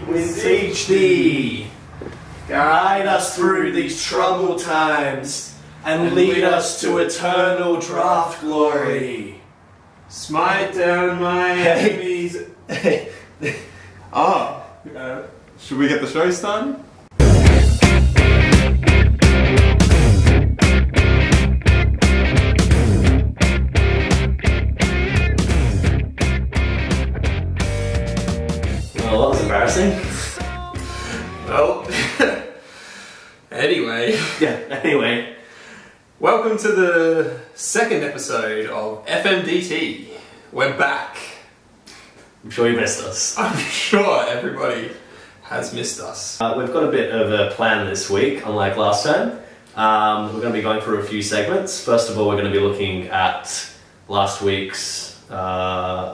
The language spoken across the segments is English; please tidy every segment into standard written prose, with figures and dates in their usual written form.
we beseech thee, guide us through these troubled times, and lead us to eternal draft glory. Smite down my enemies. Should we get the show started? Well, that was embarrassing. Well, anyway. Welcome to the second episode of FMDT. We're back. I'm sure you missed us. I'm sure everybody has missed us. We've got a bit of a plan this week, unlike last time. We're going to be going through a few segments. First of all, we're going to be looking at last week's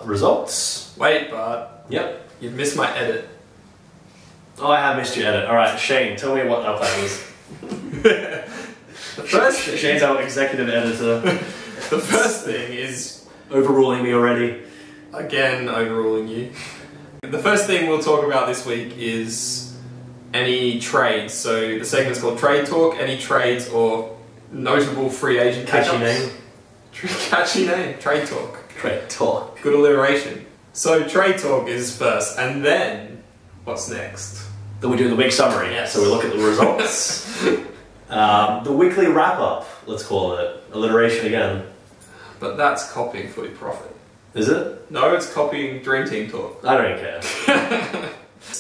results. Wait, Bart. Yep. You've missed my edit. Oh, I have missed your edit. Alright, Shane, tell me what our plan is. Shane's our executive editor. The first thing is... overruling me already. Again, overruling you. The first thing we'll talk about this week is any trades. So the segment's called Trade Talk. Any trades or notable free agent Catchy name. Catchy name. Trade Talk. Trade Talk. Good alliteration. So Trade Talk is first, and then what's next? Then we do the week summary. Yes. So we look at the results. The weekly wrap-up, let's call it. Alliteration again. But that's copying Footy Profit. Is it? No, it's copying Dream Team Talk. I don't care.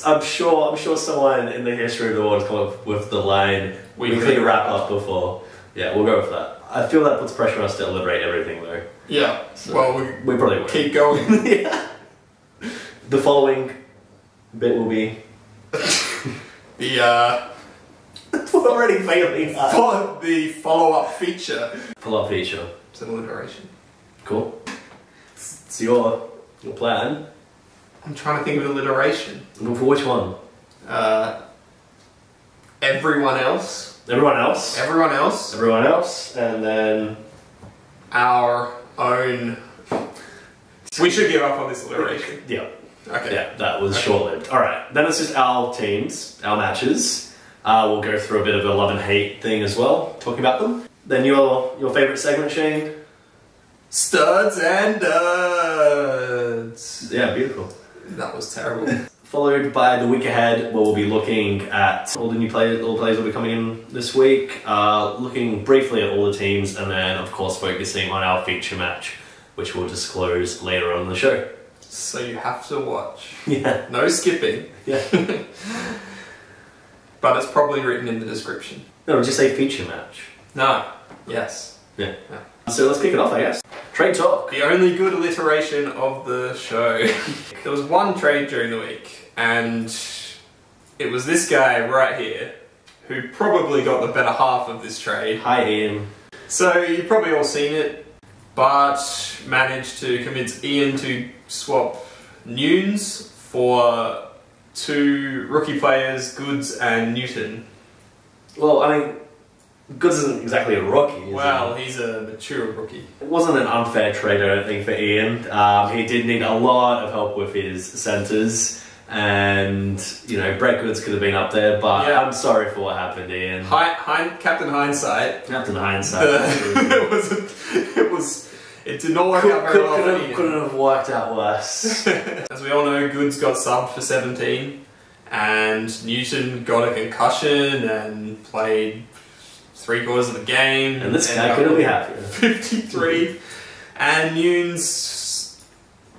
I'm sure someone in the history of the world has come up with the line weekly wrap-up before. Yeah, we'll go with that. I feel that puts pressure on us to alliterate everything though. Yeah. So well, we probably won't. Keep going. Yeah. The following bit will be... We're already failing that. The follow-up feature. Follow-up feature. It's an alliteration. Cool. It's your plan. I'm trying to think of an alliteration. For which one? Everyone else. Everyone else. Everyone else. Everyone else. And then... our own... We should give up on this alliteration. Yeah. Okay. Yeah, that was short-lived. Alright, then it's just our teams, our matches. We'll go through a bit of a love and hate thing as well, talking about them. Then your favourite segment, Shane? Studs and duds. Yeah, beautiful. That was terrible. Followed by the week ahead, where we'll be looking at all the new players, all the players will be coming in this week. Looking briefly at all the teams, and then of course focusing on our feature match, which we'll disclose later on in the show. So you have to watch. Yeah. No skipping. Yeah. But it's probably written in the description. No, just say feature match. No. Yes. Yeah. So let's kick it off, I guess. Trade Talk. The only good alliteration of the show. There was one trade during the week, and it was this guy right here, who probably got the better half of this trade. Hi, Ian. So you've probably all seen it. Bart managed to convince Ian to swap Nunes for 2 rookie players, Goods and Newton. Well, I mean, Goods isn't exactly a rookie, is Well, he? he's a mature rookie. It wasn't an unfair trade, I don't think, for Ian. He did need a lot of help with his centres, and, you know, Brett Goods could have been up there, but yeah. I'm sorry for what happened, Ian. Captain Hindsight. Captain Hindsight. It did not work out very well for Ian. Couldn't have worked out worse. As we all know, Goods got subbed for 17, and Newton got a concussion and played 3/4 of the game. And this guy couldn't be happier. 53, and Nunes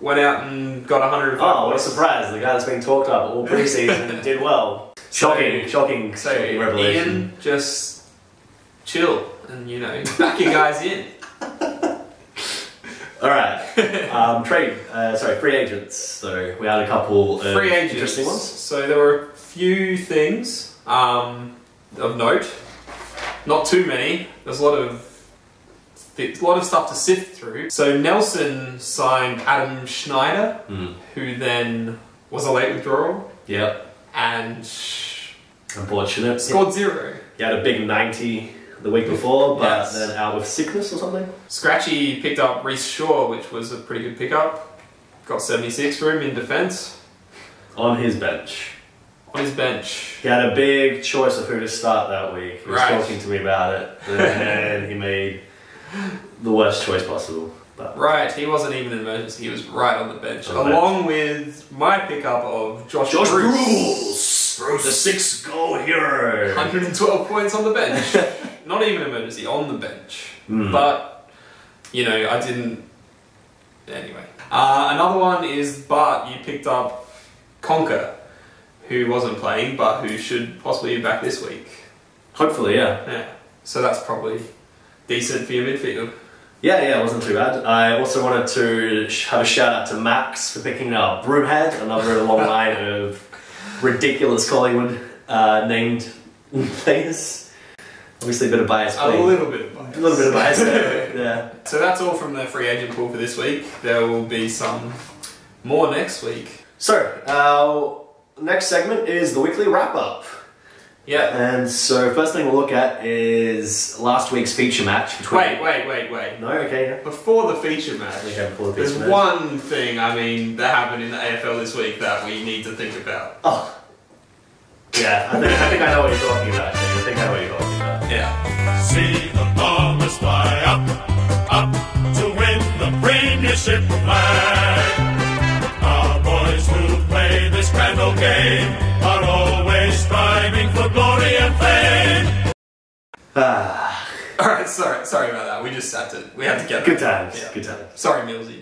went out and got 105. Oh, what a surprise! The guy that's been talked up all preseason did well. Shocking revelation. Ian, just chill and, you know, back your guys in. Alright, free agents. So we had a couple of interesting ones. So there were a few things of note. Not too many. There's a lot of stuff to sift through. So Nelson signed Adam Schneider, who then was a late withdrawal. Yep. And unfortunate. Scored 0. He had a big 90 the week before, but then out with sickness or something. Scratchy picked up Reece Shaw, which was a pretty good pickup. Got 76 for him in defence. On his bench. on his bench. He had a big choice of who to start that week. He was talking to me about it, and he made the worst choice possible. But. Right, he wasn't even an emergency. He was right on the bench, along with my pickup of Josh Bruce, the 6-goal hero. 112 points on the bench. Not even emergency, on the bench. But, you know, I didn't... Anyway. Another one is Bart. You picked up Conker, who wasn't playing, but who should possibly be back this week. Hopefully, yeah. Yeah. So that's probably decent for your midfield. Yeah, it wasn't too bad. I also wanted to have a shout out to Max for picking up Broomhead, another long line of ridiculous Collingwood named players. Obviously a bit of bias. A little bit of bias. A little bit of bias there, yeah. So that's all from the free agent pool for this week. There will be some more next week. So, our next segment is the weekly wrap-up. Yeah. And so, first thing we'll look at is last week's feature match between... Wait. No? Okay, yeah. Before the feature match, there's one thing, that happened in the AFL this week that we need to think about. Oh. Yeah, I think I know what you're talking about, Shane. I think I know what you're talking about. Yeah. See the Bombers fly up to win the premiership flag. Our boys who play this grand old game are always striving for glory and fame. Alright, sorry about that. We just we had to get Good times. Yeah. Good times. Sorry, Millsy.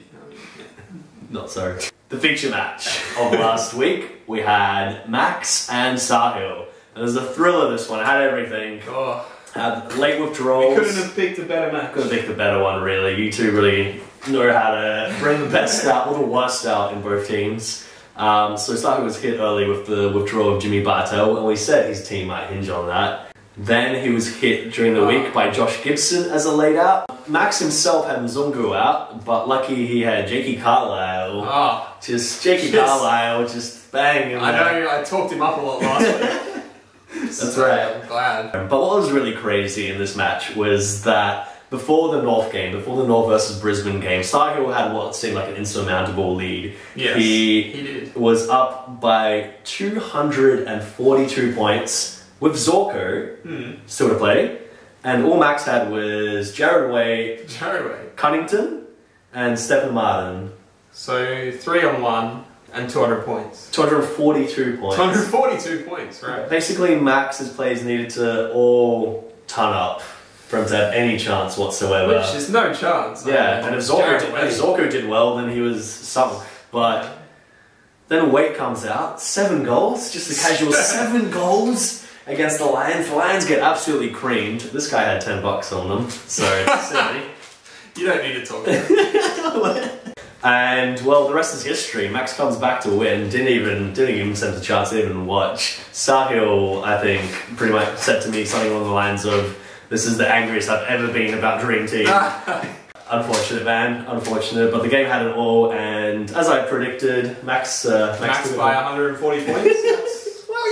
Not sorry. The feature match of last week, we had Max and Sahil. It was a thriller, this one. It had everything. Oh. Had late withdrawals. We couldn't have picked a better match. Couldn't have picked a better one, really. You two really know how to bring the best out or the worst out in both teams. So Sahil was hit early with the withdrawal of Jimmy Bartel, and we said his team might hinge on that. Then he was hit during the week by Josh Gibson as a laid out. Max himself had Mzungu out, but lucky he had Jakey Carlisle. Carlisle just bang. I know, I talked him up a lot last week. That's right. I'm glad. But what was really crazy in this match was that before the North versus Brisbane game, Sahil had what seemed like an insurmountable lead. Yes, he did. Was up by 242 points with Zorko still to play. And all Max had was Jared Way, Cunnington, and Stephen Martin. So 3 on 1 and 200 points. 242 points. 242 points, right. Basically, Max's players needed to all ton up for him to have any chance whatsoever. Which is no chance. Yeah, and if Zorko did well, then he was sunk. But then Waite comes out, 7 goals, just a casual 7 goals. Against the Lions. The Lions get absolutely creamed. This guy had $10 on them, so silly. You don't need to talk about it. And well, the rest is history. Max comes back to win. Didn't even send a chance. Didn't even watch. Sahil, I think, pretty much said to me something along the lines of, "This is the angriest I've ever been about Dream Team." Unfortunate, man. Unfortunate. But the game had it all, and as I predicted, Max by 140 points. Well,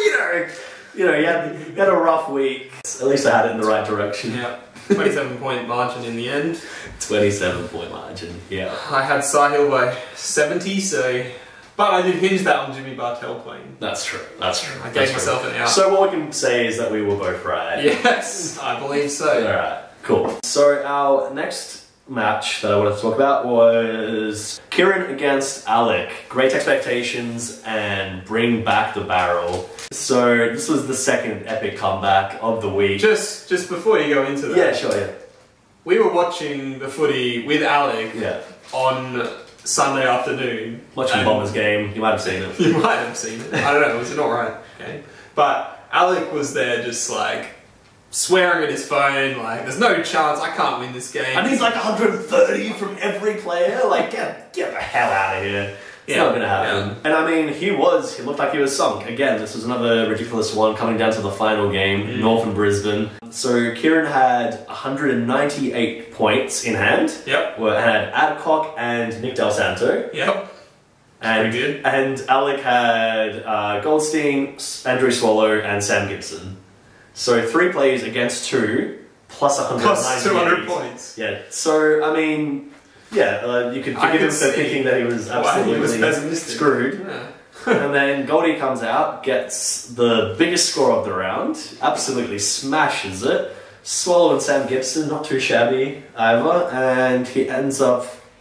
you had a rough week. At least I had it in the right direction. Yeah. 27-point margin in the end. 27-point margin, yeah. I had Sahil by 70, but I did hinge that on Jimmy Bartel playing. That's true. I gave myself an out. So what we can say is that we were both right. Yes, I believe so. Alright, cool. So our next match that I wanted to talk about was Kieran against Alec. Great Texpectations and Bring Back the Barrel. So this was the second epic comeback of the week. Just before you go into that. Yeah, sure, yeah. We were watching the footy with Alec on Sunday afternoon. Watching Bombers game. You might have seen it. You might have seen it. I don't know, was it alright? Okay. But Alec was there just like swearing at his phone, like, there's no chance, I can't win this game. I need like 130 from every player. Like, get the hell out of here. It's not going to happen. Yeah. And I mean, he looked like he was sunk. Again, this was another ridiculous one coming down to the final game, North and Brisbane. So Kieran had 198 points in hand. Yep. Where it had Adcock and Nick Del Santo. Yep. And, pretty good. And Alec had Goldstein, Andrew Swallow, and Sam Gibson. So 3 players against 2, plus 198. Plus 200 points. Yeah. So, I mean, you could forgive him for thinking that he was absolutely screwed. Yeah. And then Goldie comes out, gets the biggest score of the round, absolutely smashes it. Swallow and Sam Gibson, not too shabby either, and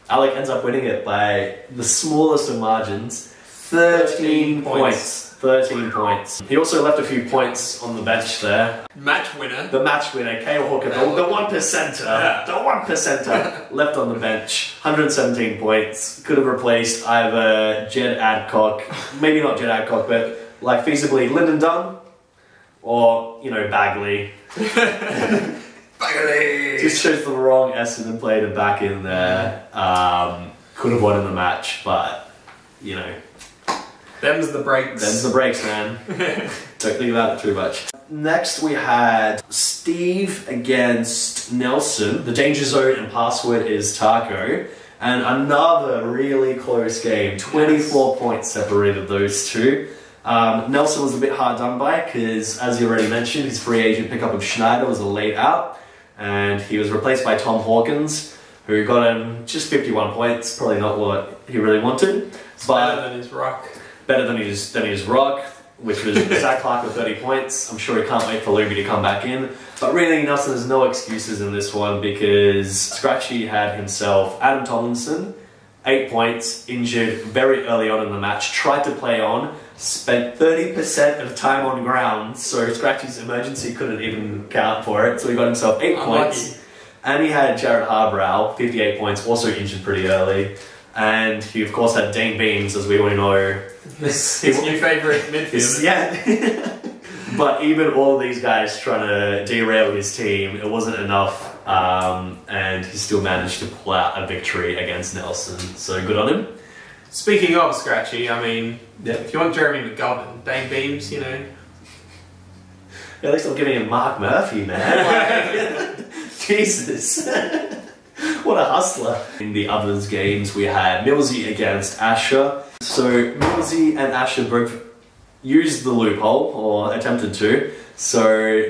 Alec ends up winning it by the smallest of margins, 13 points. 13 points. He also left a few points on the bench there. Match winner. The match winner, Kale Hawker, the one percenter. Yeah. The one percenter left on the bench. 117 points. Could have replaced either Jed Adcock, maybe not Jed Adcock, but like feasibly Lyndon Dunn, or, you know, Bagley. Bagley! Just chose the wrong Essendon player to back in there. Could have won in the match, but, you know. Them's the breaks. Them's the breaks, man. Don't think about it too much. Next we had Steve against Nelson. The danger zone and password is Taco. And another really close game. 24 points separated those two. Nelson was a bit hard done by because, as you already mentioned, his free agent pickup of Schneider was a late out. And he was replaced by Tom Hawkins, who got him just 51 points. Probably not what he really wanted. But better than his ruck. Better than his rock, which was Zach Clark with 30 points. I'm sure he can't wait for Luby to come back in. But really, Nelson has no excuses in this one because Scratchy had himself Adam Tomlinson, 8 points, injured very early on in the match, tried to play on, spent 30% of time on ground, so Scratchy's emergency couldn't even count for it, so he got himself 8 points. And he had Jared Harbrow, 58 points, also injured pretty early. And he, of course, had Dane Beams, as we all know. His new favourite midfielder. Yeah. But even all of these guys trying to derail his team, it wasn't enough. And he still managed to pull out a victory against Nelson. So good on him. Speaking of Scratchy, I mean, if you want Jeremy McGovern, Dane Beams, you know. Yeah, at least I'm giving him Mark Murphy, man. Like, Jesus. What a hustler. In the others games we had Millsy against Asher. So Millsy and Asher both used the loophole, or attempted to. So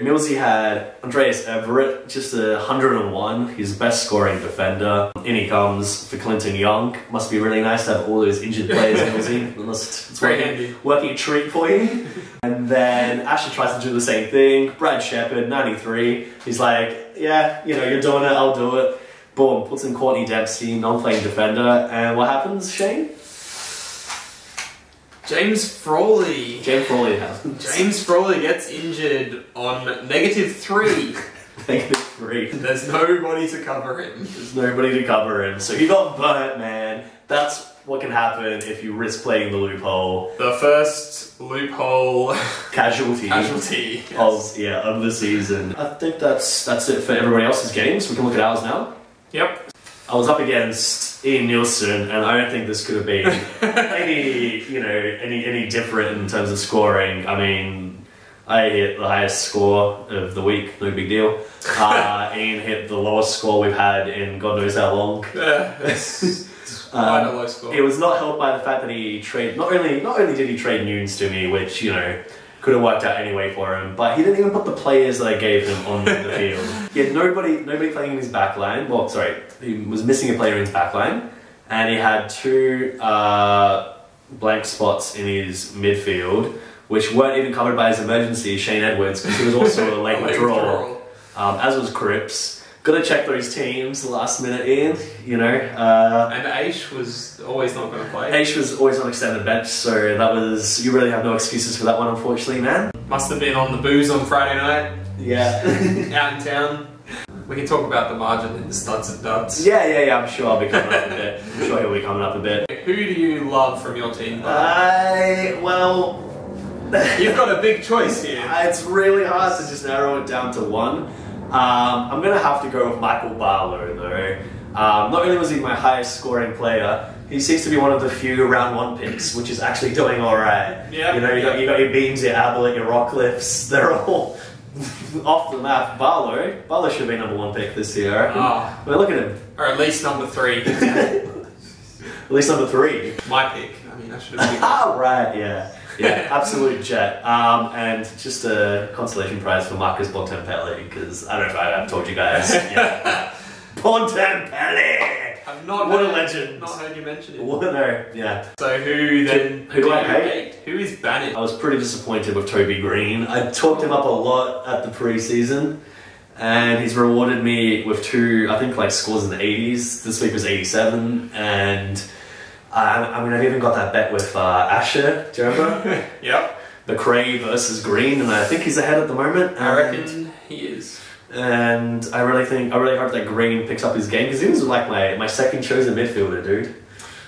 Millsy had Andreas Everett, just 101, his best scoring defender. In he comes for Clinton Young. Must be really nice to have all those injured players, Millsy. It's very handy. Working a treat for you. And then Asher tries to do the same thing. Brad Shepherd, 93. He's like, yeah, you know, you're doing it, I'll do it. Boom, puts in Courtney Dempsey, non-playing defender, and what happens, Shane? James Frawley happens. James Frawley gets injured on -3. -3. There's nobody to cover him. There's nobody to cover him, so he got burnt, man. That's what can happen if you risk playing the loophole. The first loophole casualty yes. of the season. I think that's it for everybody else's games. We can look at ours now. Yep. I was up against Ian Nielsen, and I don't think this could have been any different in terms of scoring. I mean, I hit the highest score of the week, no big deal. Ian hit the lowest score we've had in God knows how long. Quite a low score. It was not helped by the fact that he traded. Not only did he trade Nunes to me, which could have worked out anyway for him, but he didn't even put the players that I gave him on the field. He had nobody playing in his back line. Well, sorry, he was missing a player in his back line, and he had 2 blank spots in his midfield, which weren't even covered by his emergency, Shane Edwards, because he was also a late withdrawal, as was Cripps. Gotta check those teams last minute in, and Aish was always not going to play. Aish was always on extended bench, so you really have no excuses for that one, unfortunately, man. Must have been on the booze on Friday night. Yeah. Out in town. We can talk about the margin in the studs and duds. Yeah, I'm sure I'll be coming up a bit. I'm sure he'll be coming up a bit. Who do you love from your team? Well... You've got a big choice here. It's really hard to just narrow it down to one. I'm going to have to go with Michael Barlow, though. Not only was he my highest scoring player, he seems to be one of the few round 1 picks, which is actually doing alright. Yeah. You got your Beams, your Ablett, your Rockcliffs, they're all off the map. Barlow should be number 1 pick this year, I reckon. I mean, look at him. Or at least number 3. At least number 3. My pick. I mean, I should have picked right, yeah. Yeah, absolute jet. And just a consolation prize for Marcus Bontempelli, because I don't know if I've told you guys. Yeah. Bontempelli! I've not What a heard, legend. Not heard you mention it. What? No, yeah. So who then? Who do I you hate? Who is Bannon? I was pretty disappointed with Toby Green. I talked him up a lot at the pre-season, and he's rewarded me with two, I think, like scores in the 80s. This week was 87, and I mean, I've even got that bet with Asher. Do you remember? Yep. McRae versus Green, and I think he's ahead at the moment. I reckon he is. And I really hope that Green picks up his game, because he was like my second chosen midfielder, dude.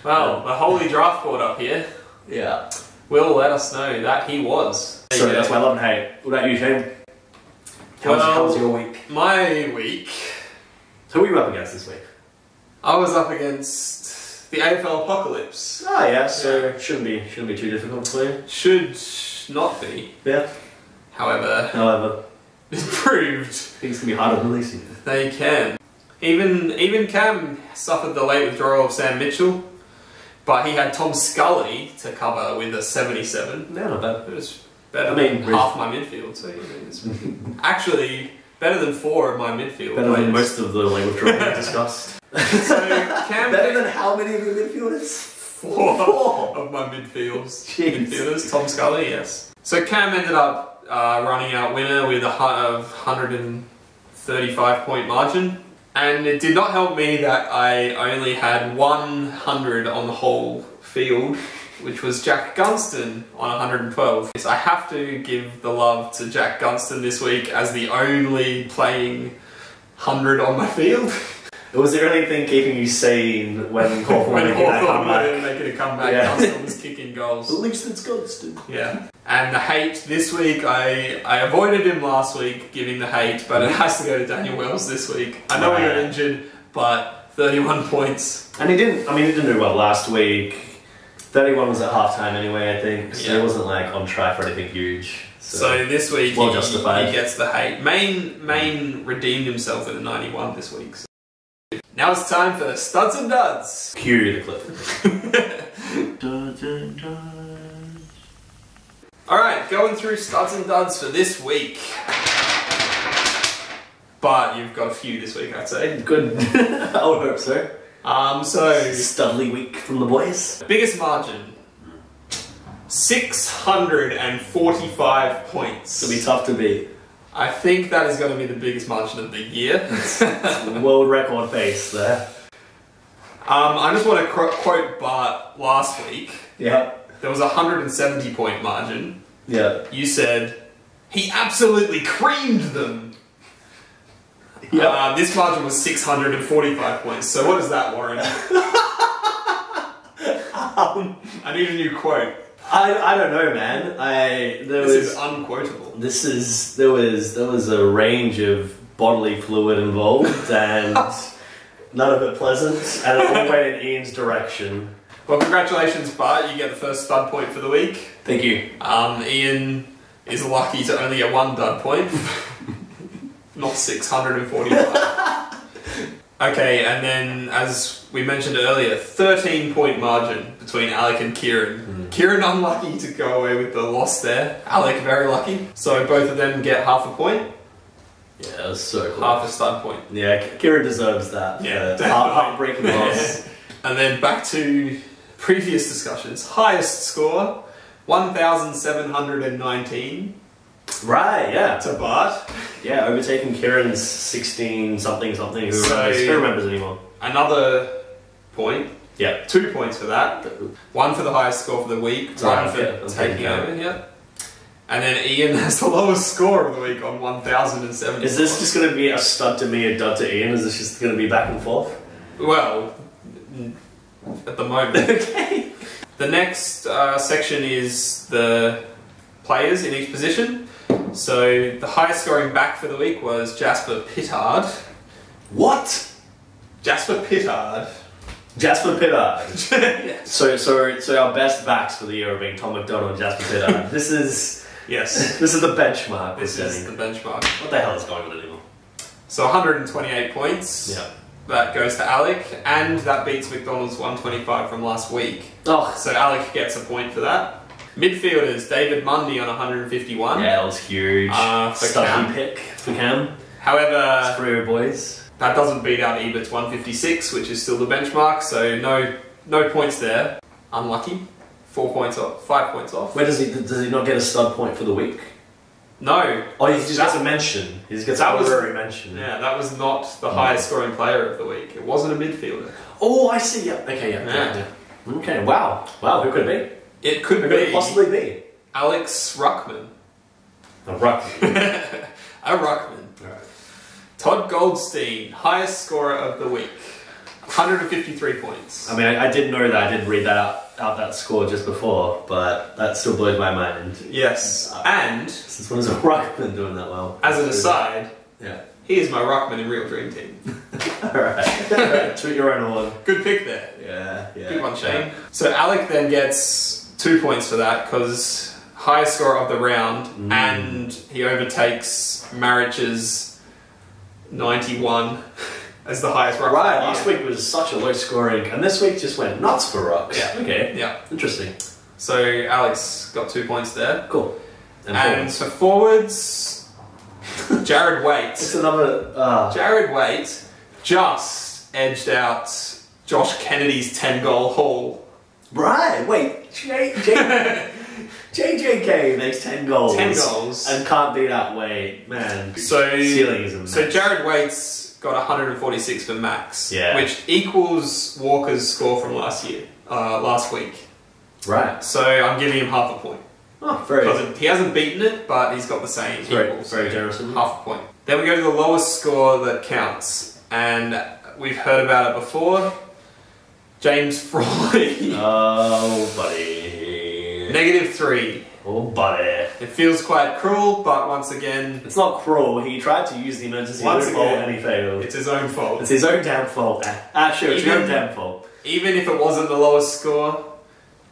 Well, the holy draft board up here Yeah. will let us know that he was. So that's my love and hate. What about you, Shane? How was your week? My week, Who were you up against this week? I was up against the AFL Apocalypse. Oh yeah, so shouldn't be too difficult for you. Should not be. Yeah. However, it proved Things can be harder than Millsies. they can. Even Cam suffered the late withdrawal of Sam Mitchell, but he had Tom Scully to cover with a 77. No, not bad. It was better I mean, than half my midfield, so it's actually better than 4 of my midfield. Better than players. most of the late withdrawal we discussed. So Cam Better than how many of your midfielders? 4 of my midfielders. Jeez. Midfielders, Tom Scully, yes. So Cam ended up running out winner with a 135 point margin, and it did not help me that I only had 100 on the whole field, which was Jack Gunston on 112. So I have to give the love to Jack Gunston this week as the only playing 100 on my field. Was there anything keeping you sane when Cornflakes When making that Hawthorne were comeback? making a comeback, Yeah. Gunston was kicking goals. At least it's Gunston. Yeah. And the hate this week, I avoided him last week, giving the hate, but it has to go to Daniel Wells this week. I know he got injured, but 31 points. And he didn't do well last week. 31 was at halftime anyway, I think. So Yeah. he wasn't like on track for anything huge. So this week well he justified. gets the hate. Main redeemed himself with a 91 this week. So. Now it's time for Studs and Duds. Cue the clip. Duds and duds. Alright, going through Studs and Duds for this week. But you've got a few this week, I'd say. Good. I would hope so. So Studley week from the boys. biggest margin, 645 points. It'll be tough to beat. I think that is going to be the biggest margin of the year. World record pace there. I just want to quote Bart last week. Yeah. There was a 170 point margin. Yeah. You said, he absolutely creamed them. Yeah. This margin was 645 points. So what does that warrant? I need a new quote. I don't know, man. This is unquotable. There was a range of bodily fluid involved, and none of it pleasant, and it all went in Ian's direction. Well, congratulations, Bart. You get the first stud point for the week. Thank you. Ian is lucky to only get 1 dud point, not 645. Okay, and then, as we mentioned earlier, 13 point margin between Alec and Kieran. Kieran unlucky to go away with the loss there. Alec very lucky. So both of them get half a point. Yeah, that was so cool. Half a stud point. Yeah, Kira deserves that. Yeah, heartbreaking loss. And then back to previous discussions. Highest score, 1,719 Right, yeah. to Bart. Yeah, overtaking Kieran's 16 something. Who remembers anymore? Another point. Yeah. 2 points for that. 1 for the highest score for the week. 1 for taking over. Yeah. And then Ian has the lowest score of the week on 1,070. Is this just going to be a stud to me, a dud to Ian? Is this just going to be back and forth? Well, at the moment. Okay. The next section is the players in each position. So the highest scoring back for the week was Jasper Pittard. What? Jasper Pittard. Jasper Pittard. Yes. So our best backs for the year are being Tom McDonald and Jasper Pittard. This is the benchmark. This is the benchmark. What the hell is going on anymore? So 128 points. Yeah. That goes to Alec, and that beats McDonald's 125 from last week. Oh. So Alec gets a point for that. Midfielders, David Mundy on 151. Yeah, that was huge. For Stuffy Cam. pick for Cam. However, For your boys. That doesn't beat out Ebert's 156, which is still the benchmark, so no points there. Unlucky. 4 points off, 5 points off. Where does he not get a stud point for the week? No. Oh, he just gets a mention. He just gets an honorary mention. Yeah, that was not the highest scoring player of the week. It wasn't a midfielder. Oh, I see. Yeah. Okay. Yeah. Okay. Wow. Who could it be? It could possibly be Alex Ruckman. A Ruckman. A Ruckman. Right. Todd Goldstein, highest scorer of the week. 153 points. I mean, I did know that. I did read that out that score just before, but that still blows my mind. Yes. And since when is a Ruckman doing that well? As an aside, yeah, he is my Ruckman in Real Dream Team. Alright. Toot your own horn. Good pick there. Yeah. Good one, Shane. Yeah. So Alec then gets 2 points for that because highest scorer of the round, and he overtakes Marich's 91 as the highest ruck. Right, last week was such a low scoring, and this week just went nuts for rucks. Yeah. Okay. Yeah. Interesting. So Alex got 2 points there. Cool. And for forwards, Jared Waite. It's another. Jared Waite just edged out Josh Kennedy's 10-goal haul. Right. Wait. JJK makes 10 goals. 10 goals. And can't beat that Waite. Man. So ceiling is immense. So Jared Waite's got 146 for max. Yeah. Which equals Walker's score from last week. Right. So I'm giving him half a point. Oh, very. Because he hasn't beaten it, but he's got the same equal. Very generous of him. Half a point. Then we go to the lowest score that counts. And we've heard about it before. James Frawley. Oh, buddy. -3. Oh, buddy. It feels quite cruel, but once again... It's not cruel. He tried to use the emergency loophole and he failed. It's his own fault. It's his own damn fault. Sure, it's your own damn fault. Even if it wasn't the lowest score,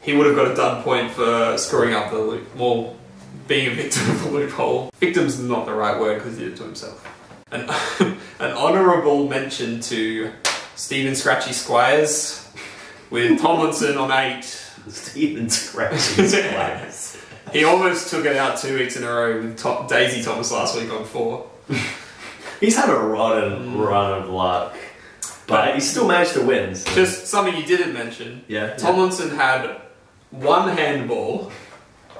he would have got a dud point for screwing up the loop. Well, being a victim of the loophole. Victim's not the right word because he did it to himself. An honourable mention to Stephen Scratchy Squires with Tomlinson on 8. Stephen Scratchy Squires. He almost took it out 2 weeks in a row with Daisy Thomas last week on 4. He's had a rotten run of luck. But he still managed to win. So. Just something you didn't mention. Yeah. Tomlinson had 1 handball,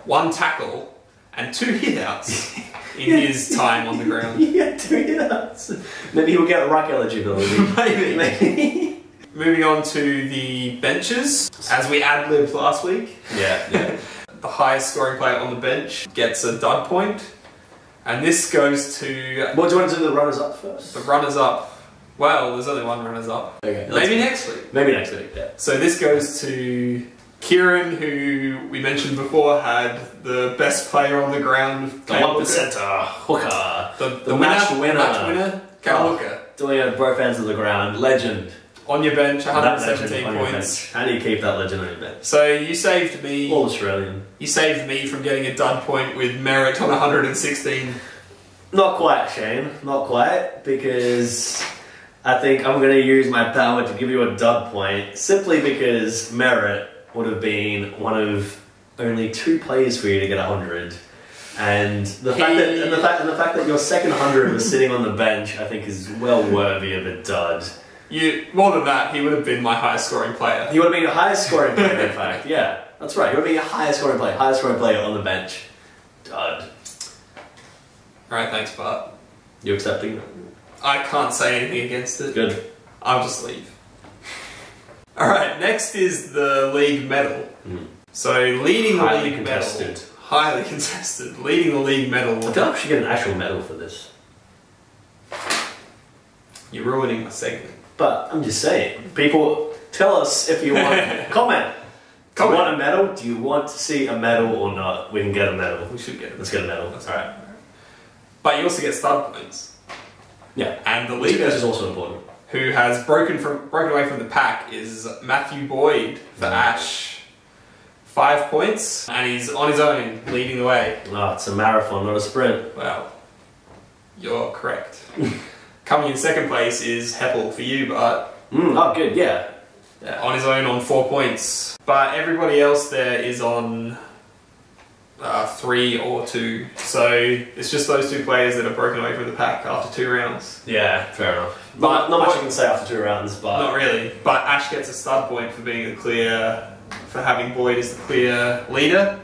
1 tackle, and 2 hit-outs in his time on the ground. Yeah, 2 hit-outs. Maybe he'll get ruck eligibility. Maybe. Moving on to the benches, as we ad-libbed last week. Yeah. The highest scoring player on the bench gets a dud point. And this goes to... What do you want to do the runners-up first? The runners-up. Well, there's only 1 runners-up. Okay. Maybe next week. Maybe next week, yeah. So this goes to Kieran, who we mentioned before had the best player on the ground. The 1%er, hooker. The match winner, Kyle Hooker. Doing it both ends of the ground. Legend. On your bench, 117 points. How do you keep that legend on your bench? So you saved me... All Australian. You saved me from getting a dud point with merit on 116. Not quite, Shane. Not quite. Because I think I'm going to use my power to give you a dud point. Simply because merit would have been one of only 2 players for you to get 100. And the fact that your second 100 was sitting on the bench, I think, is well worthy of a dud. More than that, he would have been my highest scoring player. He would have been your highest scoring player, in fact. Yeah, that's right. He would have been your highest scoring player on the bench. Dud. Alright, thanks, Bart. You accepting? I can't say anything against it. Good. I'll just leave. Alright, next is the league medal. So, leading the league medal. Highly contested. Leading the league medal. I feel like we should get an actual medal for this. You're ruining my segment. But I'm just saying, people, tell us if you want. Comment. Do you want a medal? Do you want to see a medal or not? We can get a medal. We should get a medal. Let's get a medal. That's alright. But you also get stud points. Yeah. And the leader, which is also important, who has broken away from the pack, is Matthew Boyd for Ash. 5 points, and he's on his own, leading the way. Oh, it's a marathon, not a sprint. Well, you're correct. Coming in second place is Heppel for you, but... Oh, good, yeah. On his own on 4 points. But everybody else there is on 3 or 2. So it's just those 2 players that have broken away from the pack after 2 rounds. Yeah, fair enough. Not much you can say after 2 rounds, but not really. But Ash gets a stud point for being for having Boyd as the clear leader.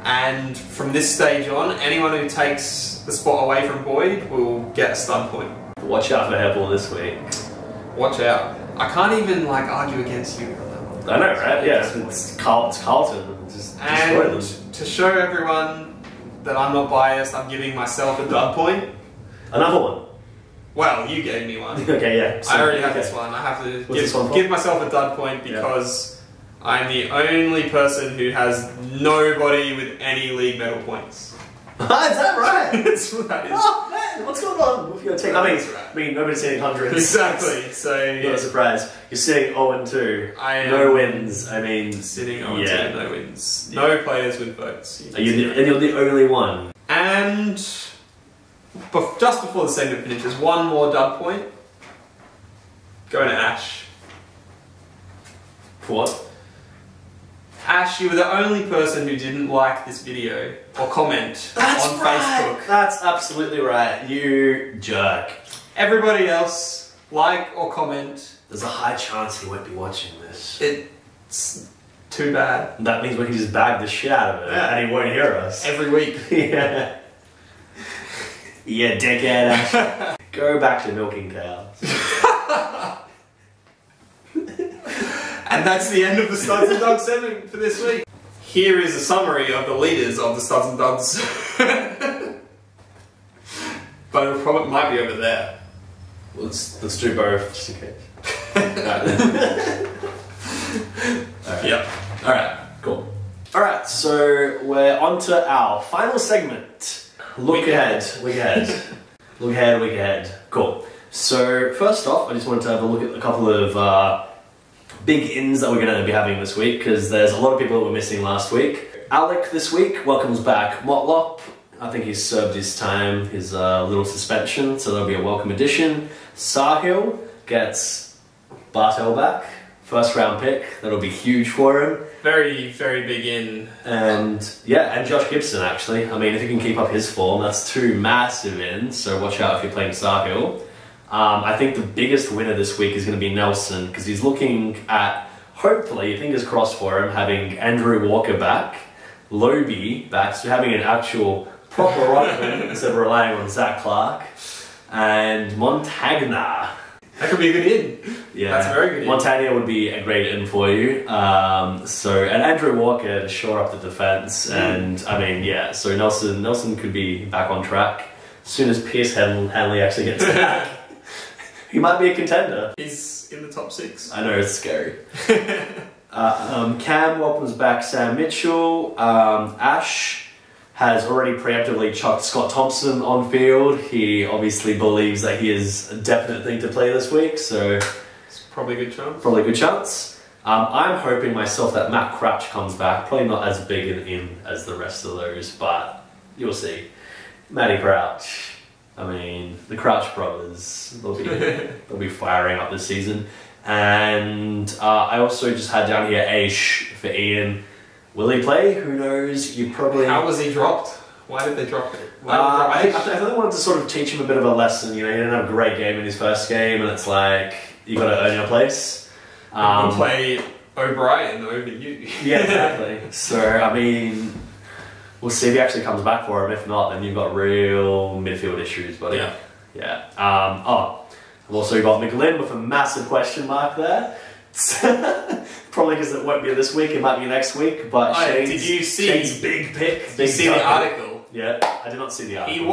And from this stage on, anyone who takes the spot away from Boyd will get a stud point. watch out for hairball this week. Watch out. I can't even argue against you. I know, right? Yeah, it's Carlton. Just destroy them. To show everyone that I'm not biased, I'm giving myself a dud point. Another one. Well, you gave me one. Okay, yeah. I already have this one. I have to give myself a dud point because I'm the only person who has nobody with any league medal points. Is that right? That's right. Oh man, what's going on with your team? I mean, nobody's hitting hundreds. Exactly. So not a surprise. You're sitting 0-2. I am no wins. I mean, sitting 0-2, no wins. Yeah. No players with votes. And you're the only one. And just before the segment finishes, one more dud point. Going to Ash. For what? Ash, you were the only person who didn't like this video or comment on Facebook. That's absolutely right. You jerk. Everybody else, like or comment. There's a high chance he won't be watching this. It's too bad. That means we can just bag the shit out of it and he won't hear us. Every week. Yeah. Yeah, dickhead Ash. Go back to milking cows. And that's the end of the Studs and Duds segment for this week. Here is a summary of the leaders of the Studs and Duds. But it probably might be over there. Let's do both just in case. Alright. Yep. Alright, cool. Alright, so we're on to our final segment. Look ahead. Cool. So first off, I just wanted to have a look at a couple of big ins that we're going to be having this week, because there's a lot of people that were missing last week. Alec this week welcomes back Motlop. I think he's served his time, his little suspension, so that'll be a welcome addition. Sahil gets Bartel back, first round pick. That'll be huge for him. Very, very big in. And Josh Gibson actually. I mean, if he can keep up his form, that's 2 massive ins, so watch out if you're playing Sahil. I think the biggest winner this week is going to be Nelson, because he's looking at, hopefully, fingers crossed for him, having Andrew Walker back, Lobe back, so having an actual proper ruckman instead of relying on Zach Clark, and Montagna. That could be a good in. Yeah, that's a very good in. Montagna would be a great in for you. And Andrew Walker to shore up the defence, and I mean, so Nelson could be back on track as soon as Pierce Hanley actually gets back. He might be a contender. He's in the top 6. I know, it's scary. Cam welcomes back Sam Mitchell. Ash has already preemptively chucked Scott Thompson on field. He obviously believes that he is a definite thing to play this week, so it's probably a good chance. Probably a good chance. I'm hoping myself that Matt Crouch comes back. Probably not as big an in as the rest of those, but you'll see. Matty Crouch. I mean, the Crouch brothers, they'll be firing up this season. And I also just had down here Aish for Ian. Will he play? Who knows? You probably... How was he dropped? Why did they drop it? I think they wanted to sort of teach him a bit of a lesson. You know, he didn't have a great game in his first game, and it's like, you got to earn your place. We'll play O'Brien over you. Yeah, exactly. So, I mean... We'll see if he actually comes back for him. If not, then you've got real midfield issues, buddy. Yeah. I've also got McLean with a massive question mark there. Probably because it won't be this week, it might be next week. But Shane's big pick. Did you see the article? Yeah, I did not see the article. He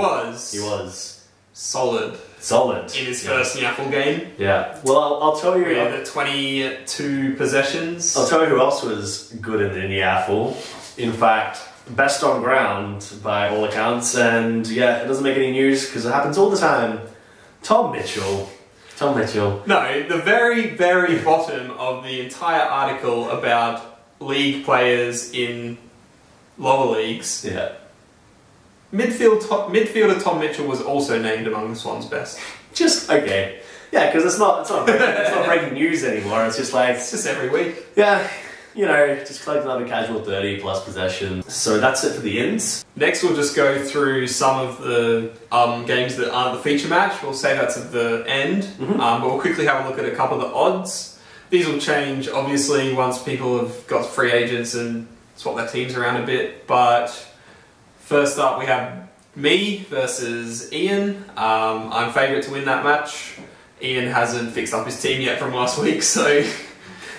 was solid in his first Nyaffle game. Yeah. Well, I'll tell you. The 22 possessions. I'll tell you who else was good in the Nyaffle. In fact, best on ground by all accounts, and it doesn't make any news because it happens all the time. Tom Mitchell. No, the very, very bottom of the entire article about league players in lower leagues. Yeah. Midfielder Tom Mitchell was also named among the Swans' best. Just okay. Yeah, because it's not breaking news anymore. It's just like every week. Yeah. you know, just collect another casual 30 plus possession. So that's it for the ins. Next, we'll just go through some of the games that aren't the feature match. We'll say that's at the end, but we'll quickly have a look at a couple of the odds. These will change, obviously, once people have got free agents and swap their teams around a bit. But first up, we have me versus Ian. I'm favourite to win that match. Ian hasn't fixed up his team yet from last week, so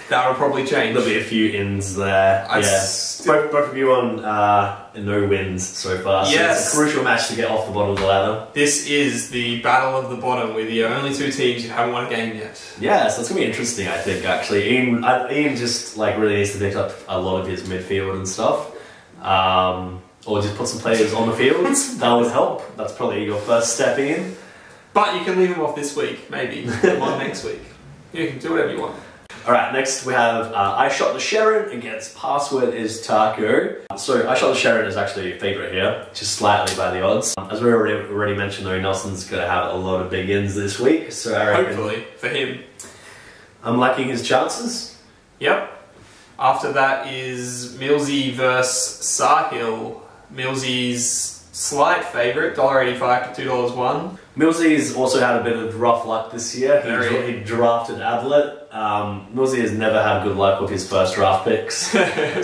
that will probably change. There'll be a few ins there. Both of you on no wins so far. So yes. It's a crucial match to get off the bottom of the ladder. This is the battle of the bottom with the only two teams who haven't won a game yet. Yeah, so it's going to be interesting, I think, actually. Ian just like really needs to pick up a lot of his midfield and stuff. Or just put some players on the field. That would help. That's probably your first step in. But you can leave them off this week, maybe. Put them on next week. You can do whatever you want. Alright, next we have I Shot the Sherrin against Password is Taco. So I Shot the Sherrin is actually a favourite here, just slightly by the odds. As we already mentioned though, Nelson's going to have a lot of big ins this week, so I reckon hopefully, for him. I'm liking his chances. Yep. After that is Millsy versus Sahil. Millsy's slight favourite, $1.85 to $2.01. Millsy's also had a bit of rough luck this year. He drafted Ablett. Millsy has never had good luck with his first draft picks.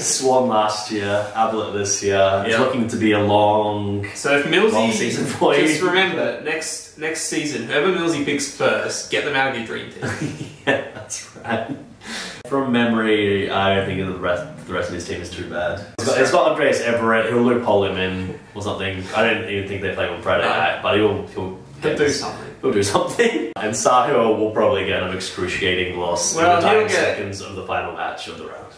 Swan last year, Ablett this year. It's looking to be a long So if Millsy, season for you. Just remember, next season, whoever Millsy picks first, get them out of your dream team. Yeah, that's right. From memory, I don't think the rest of his team is too bad. It's got Andreas Everett, he'll loophole him in or something. I don't even think they play on Friday night, but he'll do something. He'll do something. And Sahil will probably get an excruciating loss in the dying seconds of the final match of the round.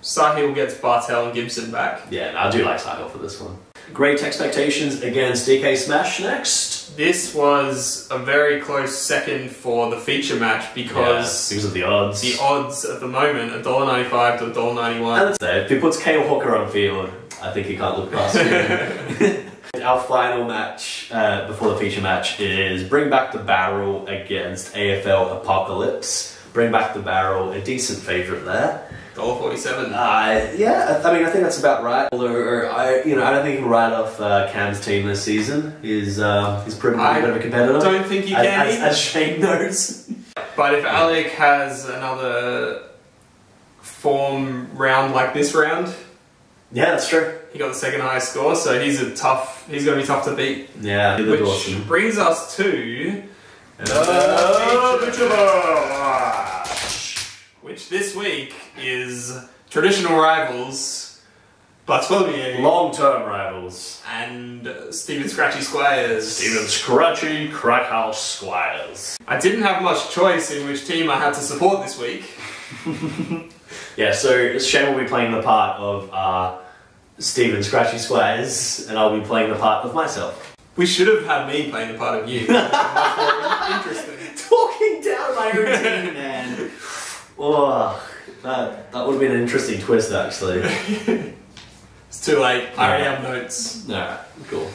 Sahil gets Bartel and Gibson back. Yeah, I do like Sahil for this one. Great Texpectations against DK Smash next. This was a very close second for the feature match because of the odds. The odds at the moment are $1.95 to $1.91. And if he puts Kale Hooker on field, I think he can't look past him. Our final match before the feature match is Bring Back the Barrel against AFL Apocalypse. Bring Back the Barrel, a decent favourite there. $1.47. Yeah, I mean, I think that's about right. Although I don't think he can write off Cam's team this season. He's proven to be a bit of a competitor. I don't think he can as Shane knows. But if Alec has another form round like this round, yeah, that's true. He got the second highest score, so he's going to be tough to beat. Yeah, which brings us to which this week is traditional rivals Barcelona, long-term rivals, and Stephen Scratchy Squires. Stephen Scratchy Crackhouse Squires. I didn't have much choice in which team I had to support this week. Yeah, so Shane will be playing the part of Stephen Scratchy Squires, and I'll be playing the part of myself. We should have had me playing the part of you. Much more interesting. Talking down my own team, man. Oh, that would have been an interesting twist, actually. It's too late. I already have notes. Alright, cool.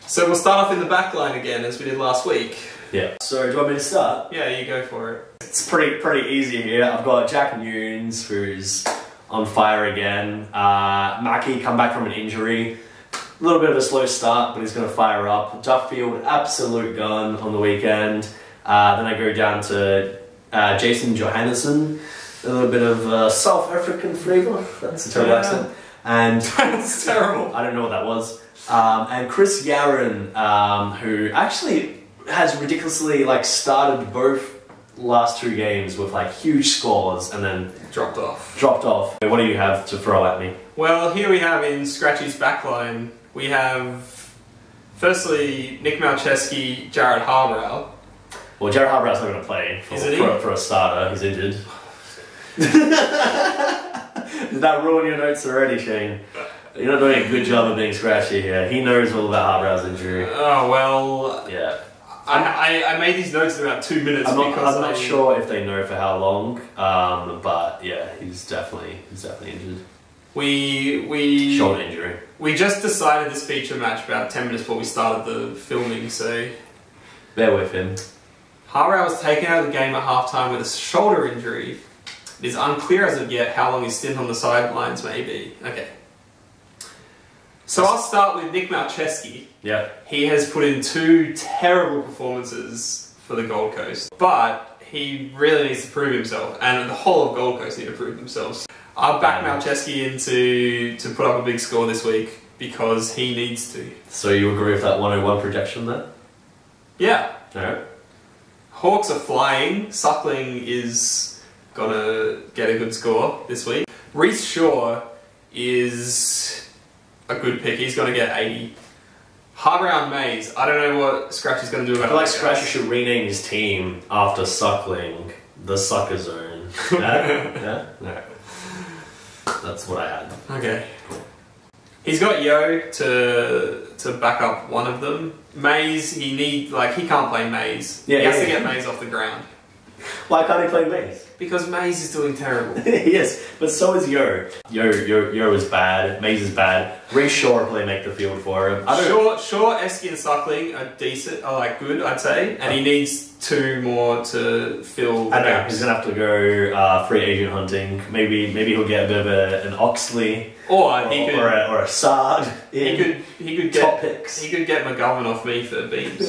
So we'll start off in the back line again, as we did last week. Yeah. So, do you want me to start? Yeah, you go for it. It's pretty easy here. I've got Jack Nunes, who's on fire again. Mackie come back from an injury. A little bit of a slow start, but he's going to fire up. Duffield, absolute gun on the weekend. Then I go down to Jason Johannesson. A little bit of South African flavour. That's a terrible accent. And that's terrible. I don't know what that was. And Chris Yarron, who actually has ridiculously started both last two games with huge scores and then dropped off. What do you have to throw at me? Well, here we have in Scratchy's backline, we have firstly Nick Malcheski, Jared Harbrow. Well, Jared Harbrow's not going to play for a starter. He's injured. Did that ruin your notes already, Shane? You're not doing a good job of being Scratchy here. He knows all about Harbrow's injury. Oh, well... Yeah. I made these notes in about 2 minutes I'm not sure if they know for how long, but yeah, he's definitely injured. Shoulder injury. We just decided this feature match about 10 minutes before we started the filming, so... Bear with him. Harrow was taken out of the game at halftime with a shoulder injury. It is unclear as of yet how long his stint on the sidelines may be. Okay. So I'll start with Nick Malcheski. Yeah. He has put in 2 terrible performances for the Gold Coast, but he really needs to prove himself, and the whole of Gold Coast need to prove themselves. I'll back Malcheski in to put up a big score this week because he needs to. So you agree with that 101 projection there? Yeah. Alright. Hawks are flying. Suckling is gonna get a good score this week. Reece Shaw is a good pick. He's gonna get 80. Harbour Mays, I don't know what Scratchy's gonna do about it. I feel like Scratchy should rename his team after Suckling, the Sucker Zone. Yeah? No. That's what I had. Okay. He's got Yo to back up one of them. Mays, he can't play Mays. Yeah, he has to get Mays off the ground. Why can't he play Mays? Because Mays is doing terrible. Yes, but so is Yo. Yo is bad. Mays is bad. Reece Shaw will play make the field for him. Shaw, Esky and Suckling are decent, good, I'd say. And he needs 2 more to fill the I know, gaps. he's going to have to go free agent hunting. Maybe he'll get a bit of an Oxley. Or a Sard. He could get top picks. He could get McGovern off me for beams.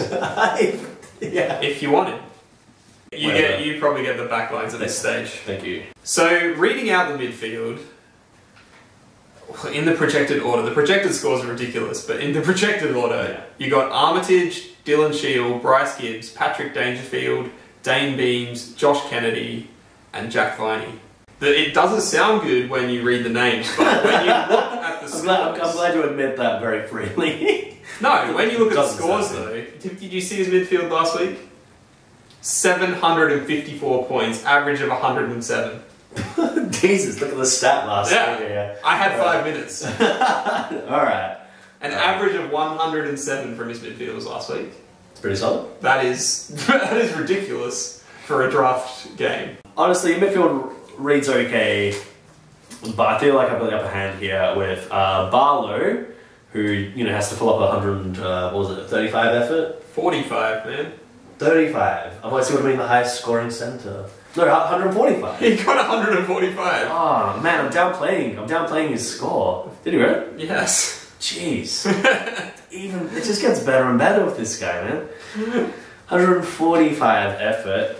Yeah. If you wanted. You probably get the backlines at this stage. Thank you. So reading out the midfield in the projected order. The projected scores are ridiculous, but in the projected order, you got Armitage, Dylan Shield, Bryce Gibbs, Patrick Dangerfield, Dane Beams, Josh Kennedy, and Jack Viney. It doesn't sound good when you read the names, but when you look at the scores... I'm glad you admit that very freely. No, when you look at the scores though, did you see his midfield last week? 754 points, average of 107. Jesus, look at the stat last week. Yeah. I had 5 minutes. Alright. An average of 107 from his midfielders last week. It's pretty solid. That is ridiculous for a draft game. Honestly, midfield reads okay, but I feel like I've got the upper hand here with Barlow, who has to fill up 35 effort? 45, man. 35. Otherwise, he would have been the highest scoring centre. No, 145. He got 145. Oh man, I'm downplaying his score. Did he really? Yes. Jeez. It just gets better and better with this guy, man. 145 effort.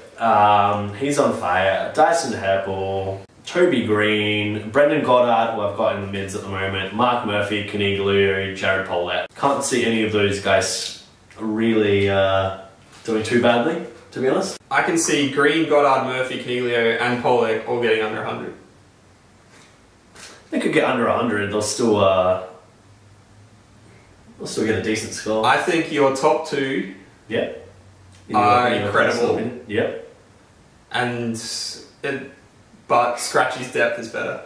He's on fire. Dyson Heppel, Toby Green, Brendan Goddard, who I've got in the mids at the moment, Mark Murphy, Caniglio, Jared Pollett. Can't see any of those guys really doing too badly, to be honest. I can see Green, Goddard, Murphy, Caniglio, and Pollett all getting under 100. They could get under 100. They'll still get a decent score. I think your top 2 are incredible. Yep. But Scratchy's depth is better.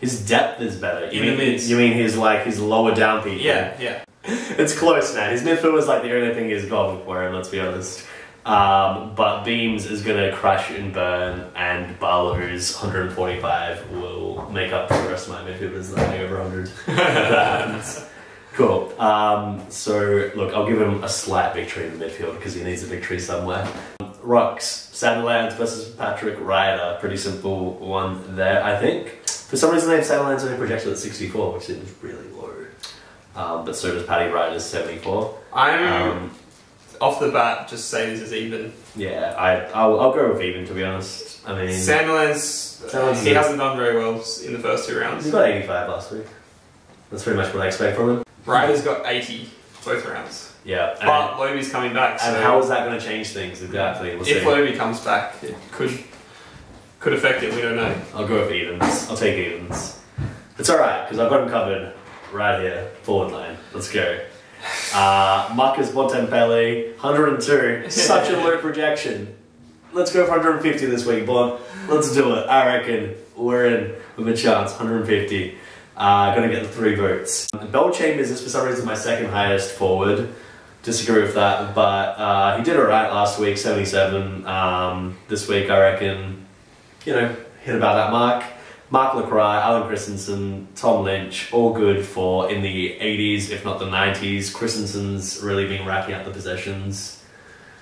His depth is better. In the mids. You mean his lower down people? Yeah. It's close now. His midfield was the only thing he's gone for him, let's be honest. But Beams is going to crash and burn, and Barlow's 145 will make up for the rest of my midfielders that are over 100. That happens. Cool. So, look, I'll give him a slight victory in the midfield because he needs a victory somewhere. Rocks, Sandilands versus Patrick Ryder. Pretty simple one there, I think. For some reason, Sandilands only projected at 64, which seems really low. But so does Paddy Ryder's 74. I'm off the bat just saying this is even. Yeah, I'll go with even, to be honest. I mean, Sandilands, he hasn't done very well in the first 2 rounds. He got 85 last week. That's pretty much what I expect from him. Ryder's got 80 both rounds. Yeah. But Loby's coming back. And how is that going to change things exactly? We'll if Loby comes back, it could affect it, we don't know. I'll go with evens. I'll take evens. It's alright, because I've got him covered right here. Forward line. Let's go. Marcus Bontempelli, 102. Such a low projection. Let's go for 150 this week, Bon. Let's do it. I reckon we're in with a chance. 150. Gonna get the 3 votes. Bell Chambers is for some reason my second highest forward. Disagree with that, but he did alright last week, 77. This week I reckon, hit about that mark. Mark LaCroix, Alan Christensen, Tom Lynch, all good for in the 80s, if not the 90s. Christensen's really been racking up the possessions.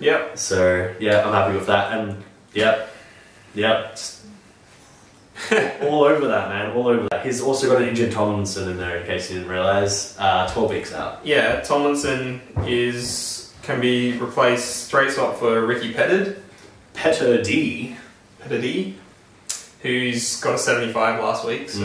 Yep. So, yeah, I'm happy with that. And, yep. All over that, man. All over that. He's also got an injured Tomlinson in there, in case you didn't realise. 12 weeks out. Yeah, Tomlinson can be replaced straight swap for Ricky Petard. Petard, who's got a 75 last week, so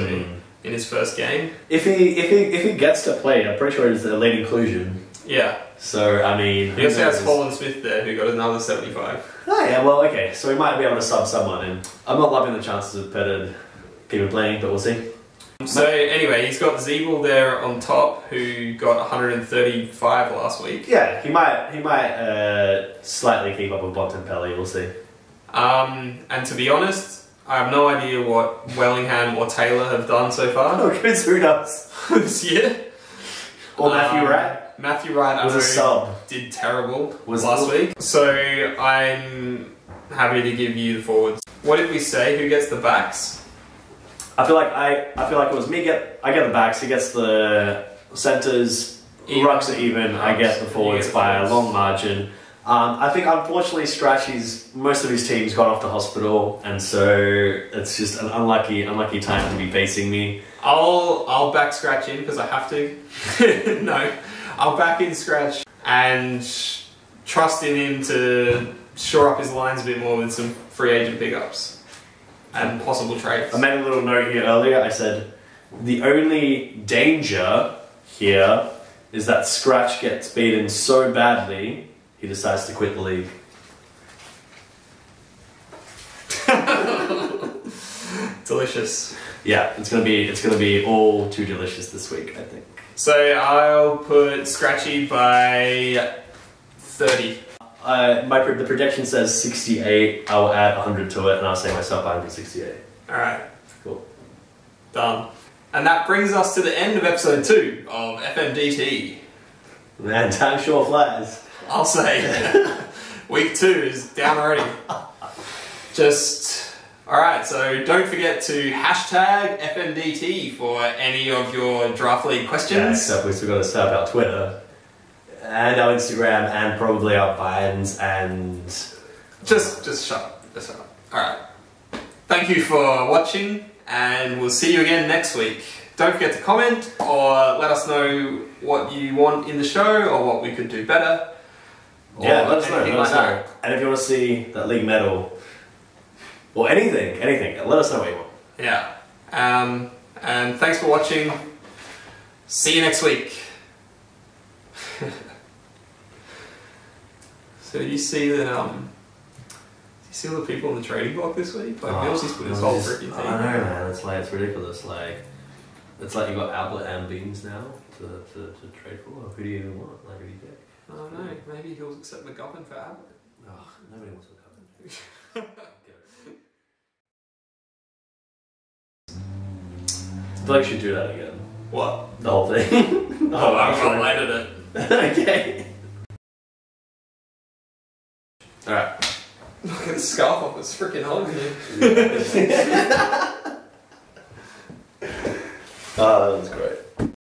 in his first game. If he gets to play, I'm pretty sure it's a late inclusion. Yeah. So I mean, he also has Colin Smith there, who got another 75. Oh yeah, well okay, so we might be able to sub someone in. I'm not loving the chances of Petard keeping playing, but we'll see. So anyway, he's got Zeeble there on top, who got 135 last week. Yeah, he might slightly keep up with Bontempelli, we'll see. And to be honest, I have no idea what Wellingham or Taylor have done so far. Oh, because who knows? This year. Or Matthew Wright. Matthew Wright was a sub. Did terrible last week. So I'm happy to give you the forwards. What did we say? Who gets the backs? I feel like it was me. I get the backs. He gets the centres. Rucks are even. I get the forwards by a long margin. I think unfortunately most of his team's gone off to hospital, and so it's just an unlucky time to be facing me. I'll back Scratch in because I have to. No, I'll back in Scratch and trust in him to shore up his lines a bit more with some free agent pickups and possible trades. I made a little note here earlier. I said the only danger here is that Scratch gets beaten so badly he decides to quit the league. Delicious. Yeah, it's gonna be all too delicious this week, I think. So I'll put Scratchy by 30. The projection says 68. I'll add 100 to it, and I'll say myself 168. All right. Cool. Done. And that brings us to the end of episode 2 of FMDT. Man, time sure flies. I'll say. Week 2 is down already. Alright, so don't forget to hashtag FMDT for any of your draft league questions. Yeah, except we've still got to set up our Twitter, and our Instagram, and probably our Vines, and... Just shut up. Just shut up. Alright. Thank you for watching, and we'll see you again next week. Don't forget to comment, or let us know what you want in the show, or what we could do better. Yeah, let us know. And if you want to see that league medal, or anything, let us know what you want. Yeah. And thanks for watching. See you next week. So you see that you see all the people in the trading block this week? Like Millsies put his whole freaking team. I know, man. It's ridiculous. It's like you got Albert and Beans now to trade for. Who do you even want? Who do you pick? I don't know. Maybe he'll accept McGovern for Albert. Oh, nobody wants McGovern. I feel like you should do that again. What? The whole thing. I'll edit it. Okay. Alright. Look at the scarf off, it's freaking hot here. Oh, that was great.